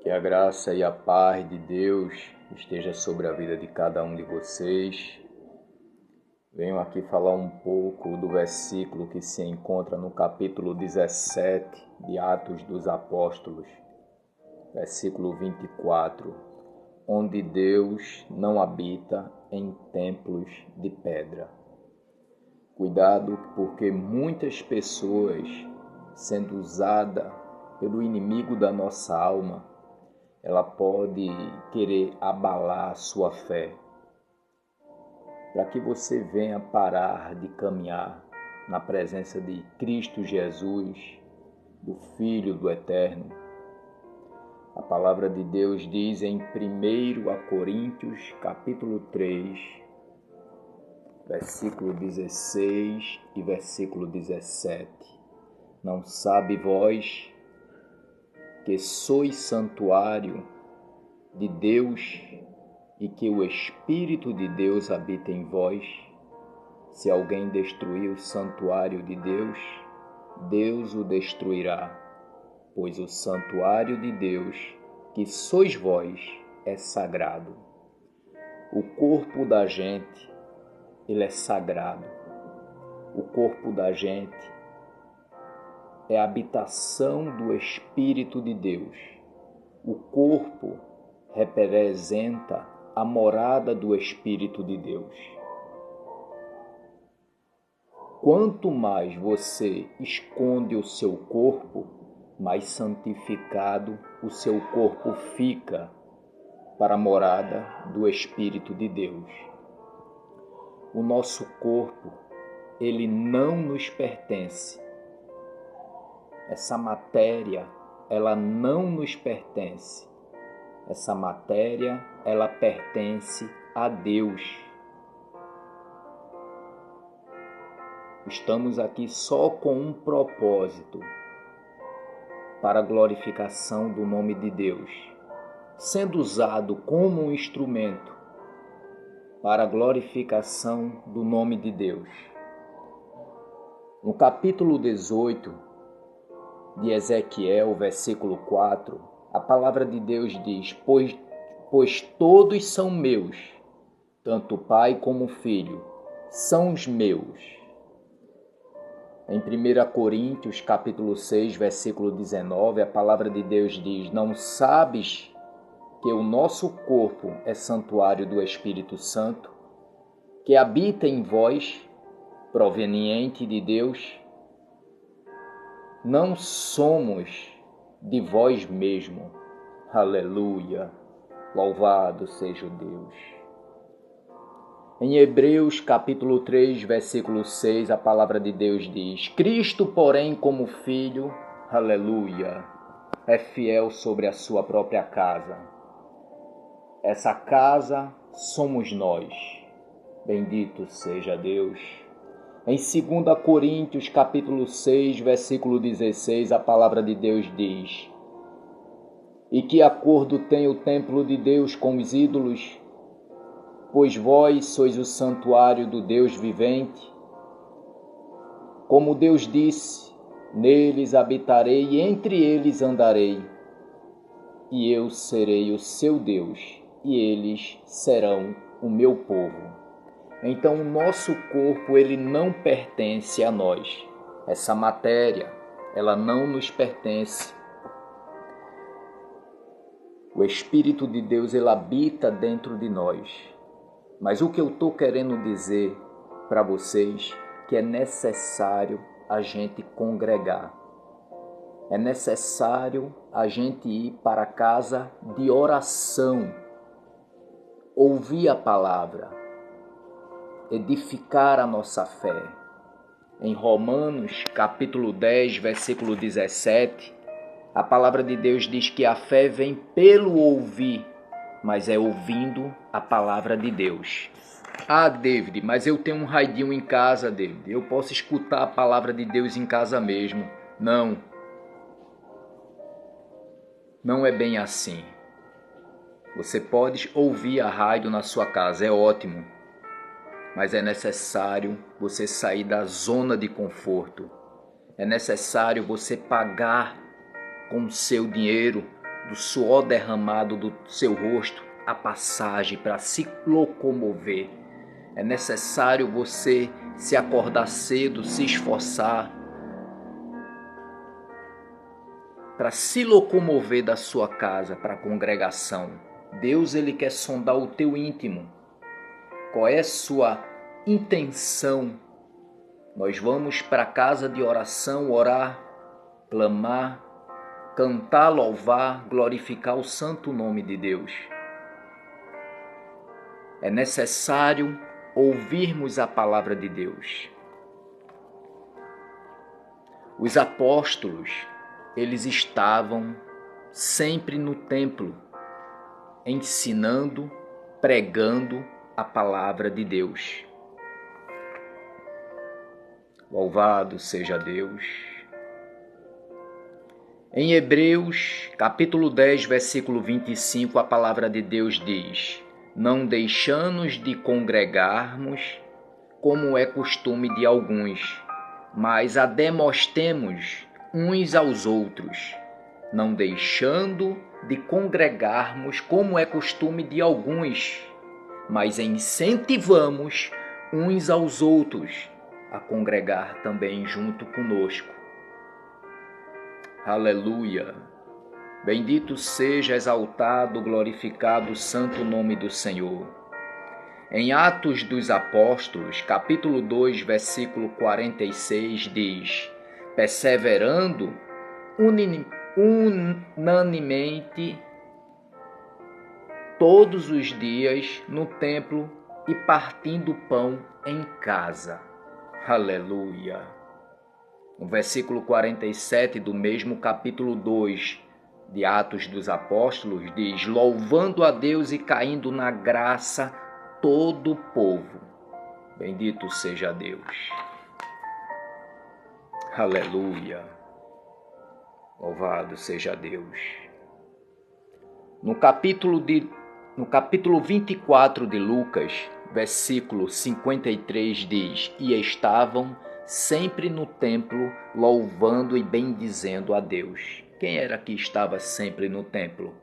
Que a graça e a paz de Deus esteja sobre a vida de cada um de vocês. Venho aqui falar um pouco do versículo que se encontra no capítulo 17 de Atos dos Apóstolos, versículo 24, onde Deus não habita em templos de pedra. Cuidado, porque muitas pessoas, sendo usadas pelo inimigo da nossa alma, ela pode querer abalar a sua fé, para que você venha parar de caminhar na presença de Cristo Jesus, do Filho do Eterno. A palavra de Deus diz em 1 Coríntios, capítulo 3, versículo 16 e versículo 17. Não sabe vós que sois santuário de Deus e que o Espírito de Deus habita em vós? Se alguém destruir o santuário de Deus, Deus o destruirá, pois o santuário de Deus, que sois vós, é sagrado. O corpo da gente, ele é sagrado. O corpo da gente é a habitação do Espírito de Deus. O corpo representa a morada do Espírito de Deus. Quanto mais você esconde o seu corpo, mais santificado o seu corpo fica para a morada do Espírito de Deus. O nosso corpo, ele não nos pertence. Essa matéria, ela não nos pertence. Essa matéria, ela pertence a Deus. Estamos aqui só com um propósito, para a glorificação do nome de Deus, sendo usado como um instrumento para a glorificação do nome de Deus. No capítulo 18 de Ezequiel, versículo 4, a palavra de Deus diz: Pois todos são meus, tanto o pai como o filho, são os meus. Em 1 Coríntios, capítulo 6, versículo 19, a palavra de Deus diz: Não sabes que o nosso corpo é santuário do Espírito Santo, que habita em vós, proveniente de Deus? Não somos de vós mesmo. Aleluia! Louvado seja o Deus. Em Hebreus capítulo 3, versículo 6, a palavra de Deus diz: Cristo, porém, como Filho, aleluia, é fiel sobre a sua própria casa. Essa casa somos nós. Bendito seja Deus. Em 2 Coríntios capítulo 6, versículo 16, a palavra de Deus diz: E que acordo tem o templo de Deus com os ídolos? Pois vós sois o santuário do Deus vivente. Como Deus disse, neles habitarei e entre eles andarei, e eu serei o seu Deus, e eles serão o meu povo. Então o nosso corpo, ele não pertence a nós. Essa matéria, ela não nos pertence. O Espírito de Deus, ele habita dentro de nós. Mas o que eu estou querendo dizer para vocês que é necessário a gente congregar. É necessário a gente ir para a casa de oração, ouvir a palavra, edificar a nossa fé. Em Romanos, capítulo 10, versículo 17, a palavra de Deus diz que a fé vem pelo ouvir, mas é ouvindo a palavra de Deus. Ah, David, mas eu tenho um radinho em casa, David. Eu posso escutar a palavra de Deus em casa mesmo. Não. Não é bem assim. Você pode ouvir a rádio na sua casa, é ótimo. Mas é necessário você sair da zona de conforto. É necessário você pagar com o seu dinheiro, do suor derramado do seu rosto, a passagem para se locomover. É necessário você se acordar cedo, se esforçar para se locomover da sua casa para a congregação. Deus, ele quer sondar o teu íntimo. Qual é a sua intenção? Nós vamos para a casa de oração, orar, clamar, cantar, louvar, glorificar o santo nome de Deus. É necessário ouvirmos a palavra de Deus. Os apóstolos, eles estavam sempre no templo, ensinando, pregando a palavra de Deus. Louvado seja Deus. Em Hebreus, capítulo 10, versículo 25, a palavra de Deus diz: não deixando-nos de congregarmos, como é costume de alguns, mas admoestemo-nos uns aos outros, não deixando de congregarmos, como é costume de alguns, mas incentivamos uns aos outros a congregar também junto conosco. Aleluia! Bendito seja, exaltado, glorificado o santo nome do Senhor. Em Atos dos Apóstolos, capítulo 2, versículo 46, diz: perseverando unanimemente todos os dias no templo e partindo pão em casa. Aleluia! No versículo 47 do mesmo capítulo 2 de Atos dos Apóstolos diz: louvando a Deus e caindo na graça todo o povo. Bendito seja Deus. Aleluia. Louvado seja Deus. No capítulo 24 de Lucas, versículo 53 diz: e estavam sempre no templo, louvando e bendizendo a Deus. Quem era que estava sempre no templo?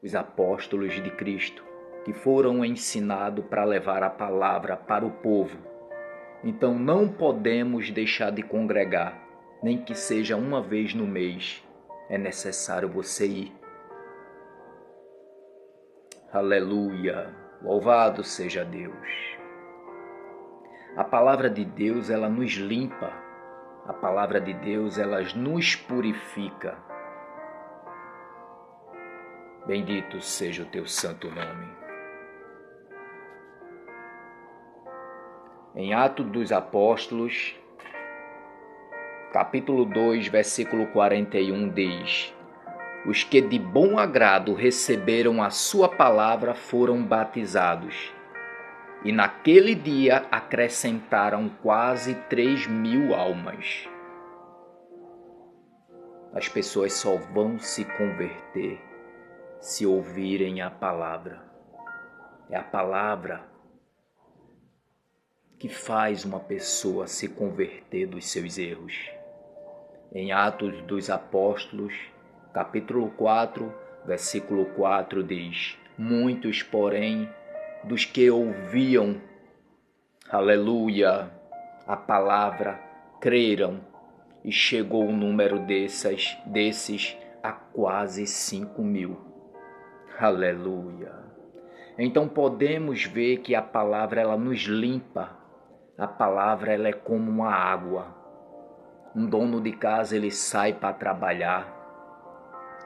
Os apóstolos de Cristo, que foram ensinados para levar a palavra para o povo. Então não podemos deixar de congregar, nem que seja uma vez no mês. É necessário você ir. Aleluia! Louvado seja Deus. A palavra de Deus, ela nos limpa. A palavra de Deus, ela nos purifica. Bendito seja o teu santo nome. Em Atos dos Apóstolos, capítulo 2, versículo 41 diz: os que de bom agrado receberam a sua palavra foram batizados. E naquele dia acrescentaram quase 3.000 almas. As pessoas só vão se converter se ouvirem a palavra. É a palavra que faz uma pessoa se converter dos seus erros. Em Atos dos Apóstolos, capítulo 4, versículo 4 diz: muitos, porém, dos que ouviam, aleluia, a palavra, creram, e chegou o número desses a quase 5.000. Aleluia. Então podemos ver que a palavra, ela nos limpa. A palavra, ela é como uma água. Um dono de casa, ele sai para trabalhar,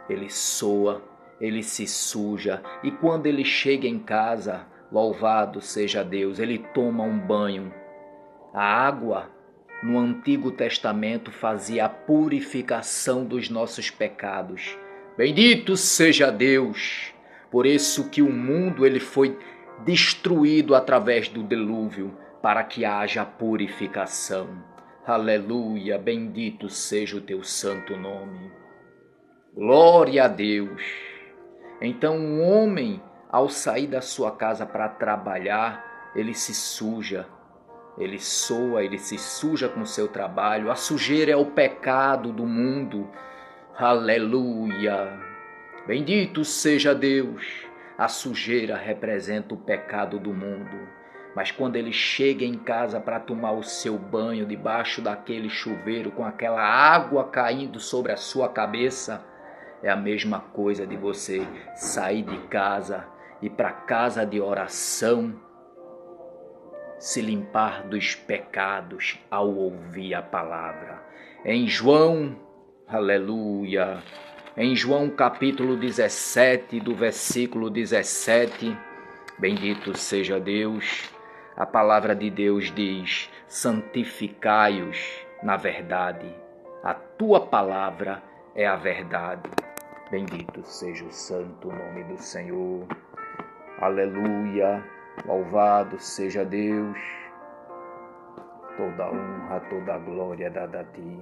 ele soa, ele se suja, e quando ele chega em casa, louvado seja Deus, ele toma um banho. A água, no Antigo Testamento, fazia a purificação dos nossos pecados. Bendito seja Deus! Por isso que o mundo, ele foi destruído através do dilúvio, para que haja purificação. Aleluia! Bendito seja o teu santo nome. Glória a Deus! Então um homem, ao sair da sua casa para trabalhar, ele se suja, ele soa, ele se suja com o seu trabalho. A sujeira é o pecado do mundo. Aleluia! Bendito seja Deus. A sujeira representa o pecado do mundo. Mas quando ele chega em casa para tomar o seu banho debaixo daquele chuveiro com aquela água caindo sobre a sua cabeça, é a mesma coisa de você sair de casa e ir para casa de oração, se limpar dos pecados ao ouvir a palavra. Em João, aleluia, em João capítulo 17, do versículo 17, bendito seja Deus, a palavra de Deus diz: santificai-os na verdade, a tua palavra é a verdade. Bendito seja o santo nome do Senhor. Aleluia. Louvado seja Deus. Toda honra, toda glória é dada a ti.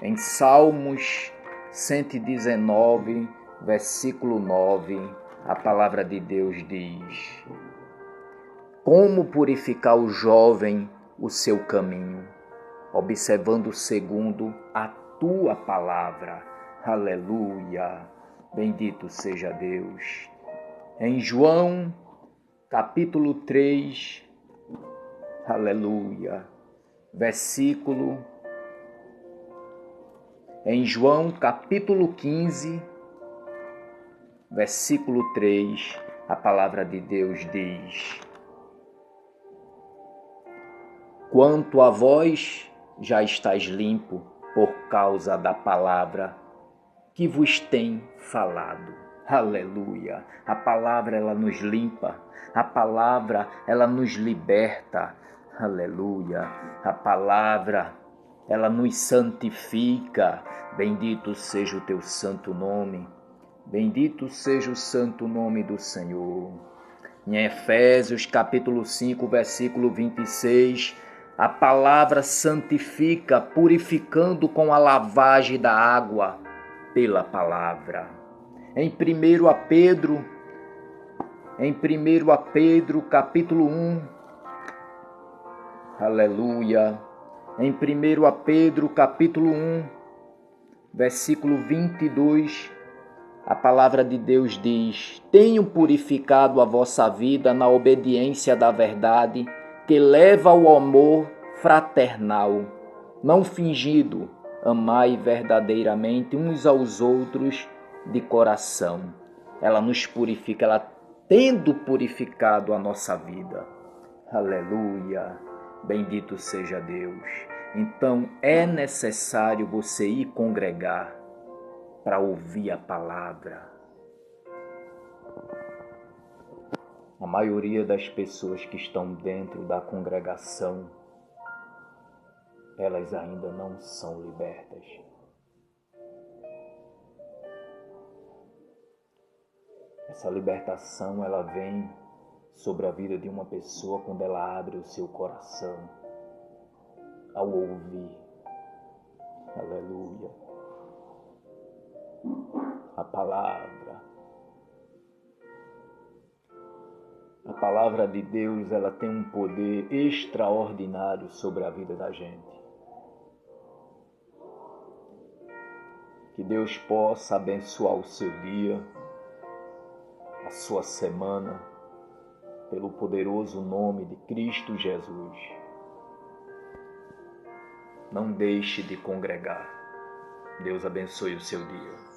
Em Salmos 119, versículo 9, a palavra de Deus diz: como purificar o jovem o seu caminho, observando segundo a tua palavra. Aleluia. Bendito seja Deus. Em João capítulo 3, aleluia, versículo. Em João capítulo 15, versículo 3, a palavra de Deus diz: quanto a vós, já estáis limpo por causa da palavra que vos tem falado. Aleluia. A palavra, ela nos limpa. A palavra, ela nos liberta. Aleluia. A palavra, ela nos santifica. Bendito seja o teu santo nome. Bendito seja o santo nome do Senhor. Em Efésios capítulo 5, versículo 26, a palavra santifica, purificando com a lavagem da água pela palavra. Em 1 Pedro capítulo 1, aleluia, em 1 Pedro capítulo 1, versículo 22, a palavra de Deus diz: tenho purificado a vossa vida na obediência da verdade, que leva ao amor fraternal, não fingido. Amai verdadeiramente uns aos outros de coração. Ela nos purifica, ela tendo purificado a nossa vida. Aleluia. Bendito seja Deus. Então é necessário você ir congregar para ouvir a palavra. A maioria das pessoas que estão dentro da congregação, elas ainda não são libertas. Essa libertação, ela vem sobre a vida de uma pessoa quando ela abre o seu coração ao ouvir, aleluia, a palavra. A palavra de Deus, ela tem um poder extraordinário sobre a vida da gente. Que Deus possa abençoar o seu dia, a sua semana, pelo poderoso nome de Cristo Jesus. Não deixe de congregar. Deus abençoe o seu dia.